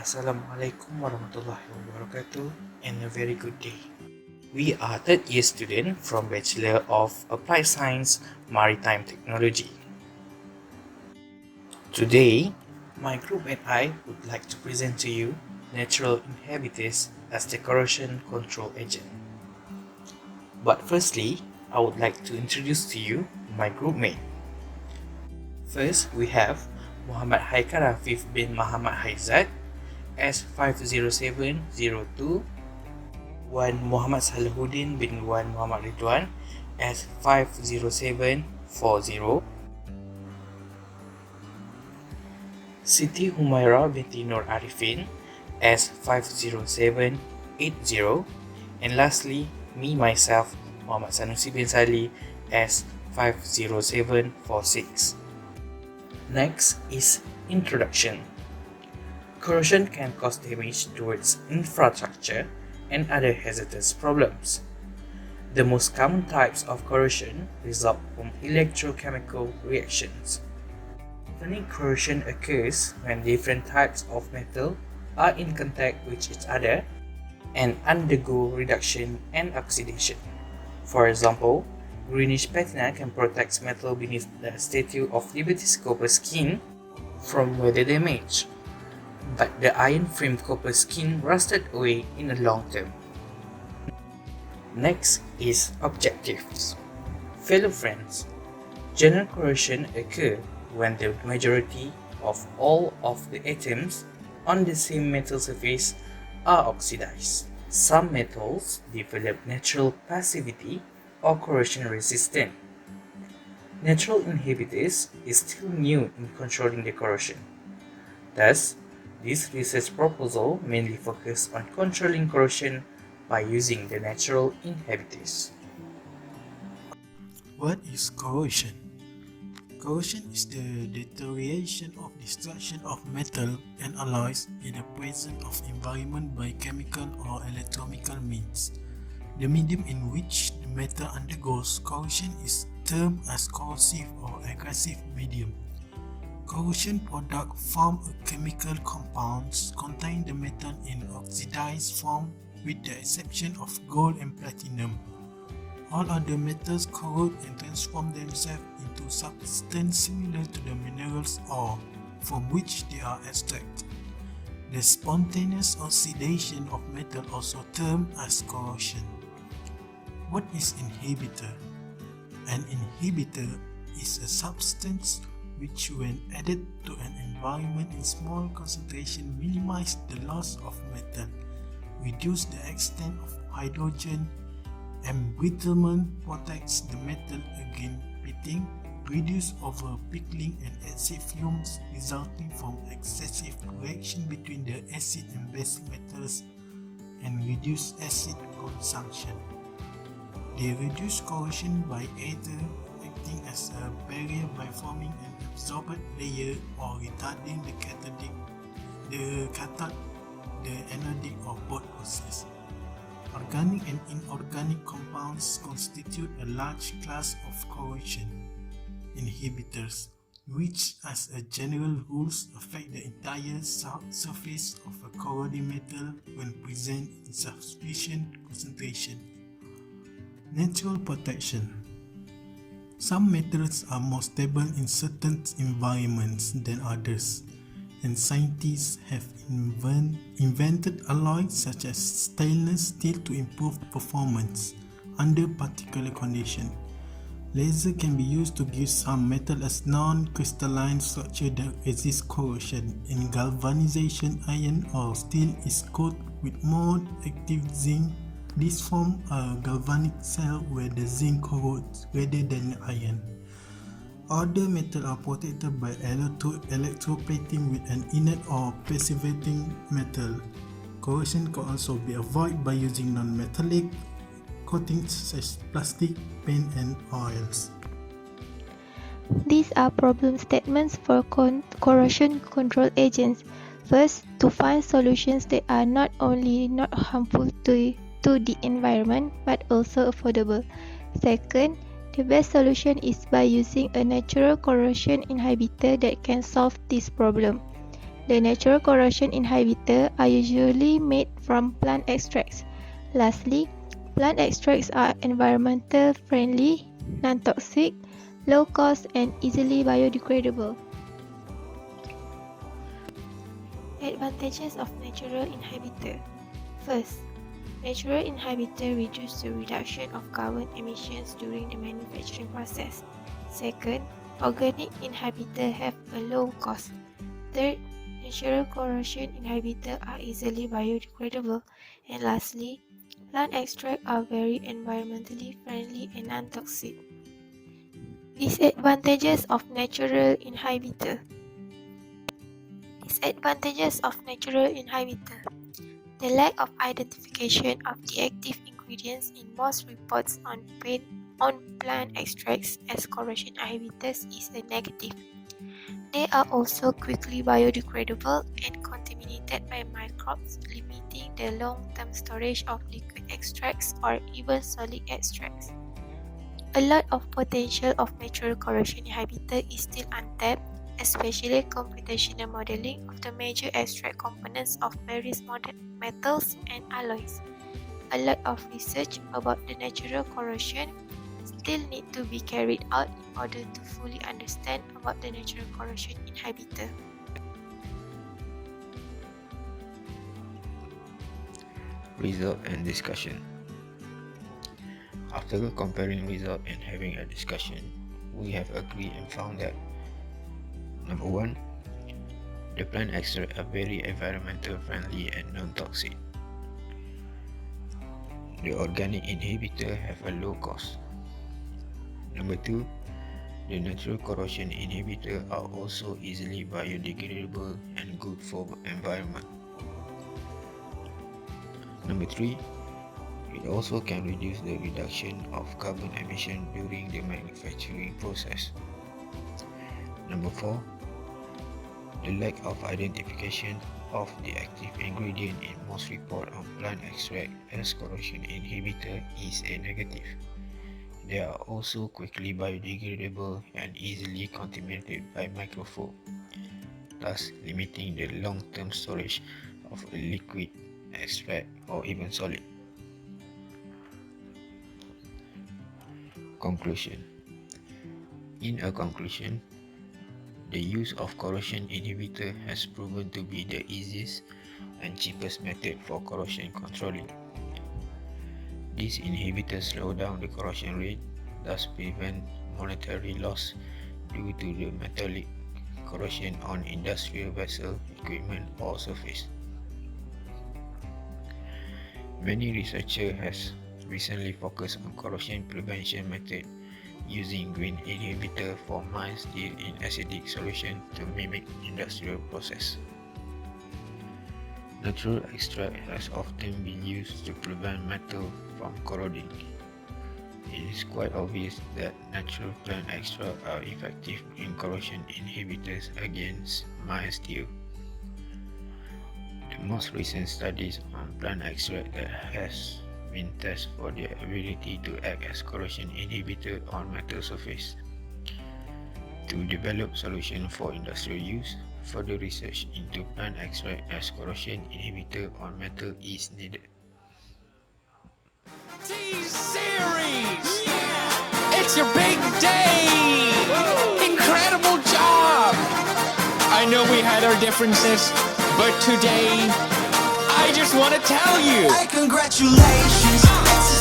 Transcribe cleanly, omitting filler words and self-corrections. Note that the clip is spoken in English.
Assalamualaikum warahmatullahi wabarakatuh and a very good day. We are third year student from Bachelor of Applied Science Maritime Technology. Today, my group and I would like to present to you natural inhibitors as the corrosion control agent. But firstly, I would like to introduce to you my group mate. First, we have Muhammad Haikal Rafif bin Muhammad Haizat as 50702, Wan Muhammad Salahuddin bin Wan Muhammad Ridwan as 50740, Siti Humaira binti Nur Arifin as 50780, and lastly, me myself, Muhammad Sanusi bin Sali as 50746. Next is introduction. Corrosion can cause damage towards infrastructure and other hazardous problems. The most common types of corrosion result from electrochemical reactions. Organic corrosion occurs when different types of metal are in contact with each other and undergo reduction and oxidation. For example, greenish patina can protect metal beneath the Statue of Liberty's copper skin from weather damage, but the iron-framed copper skin rusted away in the long term. Next is objectives. Fellow friends, general corrosion occurs when the majority of all of the atoms on the same metal surface are oxidized. Some metals develop natural passivity or corrosion resistance. Natural inhibitors is still new in controlling the corrosion. Thus, this research proposal mainly focuses on controlling corrosion by using the natural inhibitors. What is corrosion? Corrosion is the deterioration or destruction of metal and alloys in the presence of environment by chemical or electrochemical means. The medium in which the metal undergoes corrosion is termed as corrosive or aggressive medium. Corrosion products form a chemical compounds contain the metal in oxidized form with the exception of gold and platinum. All other metals corrode and transform themselves into substances similar to the minerals or from which they are extracted. The spontaneous oxidation of metal also termed as corrosion. What is inhibitor? An inhibitor is a substance which, when added to an environment in small concentration, minimize the loss of metal, reduce the extent of hydrogen embrittlement, protects the metal against pitting, reduce over-pickling and acid fumes resulting from excessive reaction between the acid and base metals, and reduce acid consumption. They reduce corrosion by either acting as a barrier by forming an absorbent layer or retarding the cathode, the anodic or both process. Organic and inorganic compounds constitute a large class of corrosion inhibitors, which as a general rule affect the entire surface of a corroding metal when present in sufficient concentration. Natural protection. Some metals are more stable in certain environments than others, and scientists have invented alloys such as stainless steel to improve performance under particular conditions. Laser can be used to give some metal a non-crystalline structure that resists corrosion. In galvanization, iron or steel is coated with more active zinc. This forms a galvanic cell where the zinc corrodes rather than iron. Other metals are protected by electroplating with an inert or passivating metal. Corrosion can also be avoided by using non-metallic coatings such as plastic, paint, and oils. These are problem statements for corrosion control agents. First, to find solutions that are not only not harmful to the environment but also affordable. Second, the best solution is by using a natural corrosion inhibitor that can solve this problem. The natural corrosion inhibitors are usually made from plant extracts. Lastly, plant extracts are environmental friendly, non-toxic, low cost, and easily biodegradable. Advantages of natural inhibitor. First, natural inhibitor reduce the reduction of carbon emissions during the manufacturing process. Second, organic inhibitor have a low cost. Third, natural corrosion inhibitors are easily biodegradable. And lastly, plant extracts are very environmentally friendly and non-toxic. Disadvantages of natural inhibitor. Disadvantages of natural inhibitor. The lack of identification of the active ingredients in most reports on plant extracts as corrosion inhibitors is a negative. They are also quickly biodegradable and contaminated by microbes, limiting the long-term storage of liquid extracts or even solid extracts. A lot of potential of natural corrosion inhibitor is still untapped, especially computational modeling of the major extract components of various metals and alloys. A lot of research about the natural corrosion still need to be carried out in order to fully understand about the natural corrosion inhibitor. Result and discussion. After comparing result and having a discussion, we have agreed and found that number 1, the plant extracts are very environmental friendly and non-toxic. The organic inhibitor have a low cost. Number 2, the natural corrosion inhibitor are also easily biodegradable and good for environment. Number 3, it also can reduce the reduction of carbon emission during the manufacturing process. Number 4, the lack of identification of the active ingredient in most reports on plant extract as corrosion inhibitor is a negative. They are also quickly biodegradable and easily contaminated by microbes, thus limiting the long-term storage of a liquid extract or even solid. Conclusion. In a conclusion, the use of corrosion inhibitor has proven to be the easiest and cheapest method for corrosion controlling. These inhibitors slow down the corrosion rate, thus prevent monetary loss due to the metallic corrosion on industrial vessel, equipment or surface. Many researchers have recently focused on corrosion prevention method using green inhibitor for mild steel in acidic solution to mimic industrial process. Natural extract has often been used to prevent metal from corroding. It is quite obvious that natural plant extracts are effective in corrosion inhibitors against mild steel. The most recent studies on plant extract that has been tested for their ability to act as corrosion inhibitor on metal surface. To develop solution for industrial use, further research into plant extract as corrosion inhibitor on metal is needed. T-Series! Yeah! It's your big day! Woo! Incredible job! I know we had our differences, but today I just want to tell you. Hey, congratulations. It's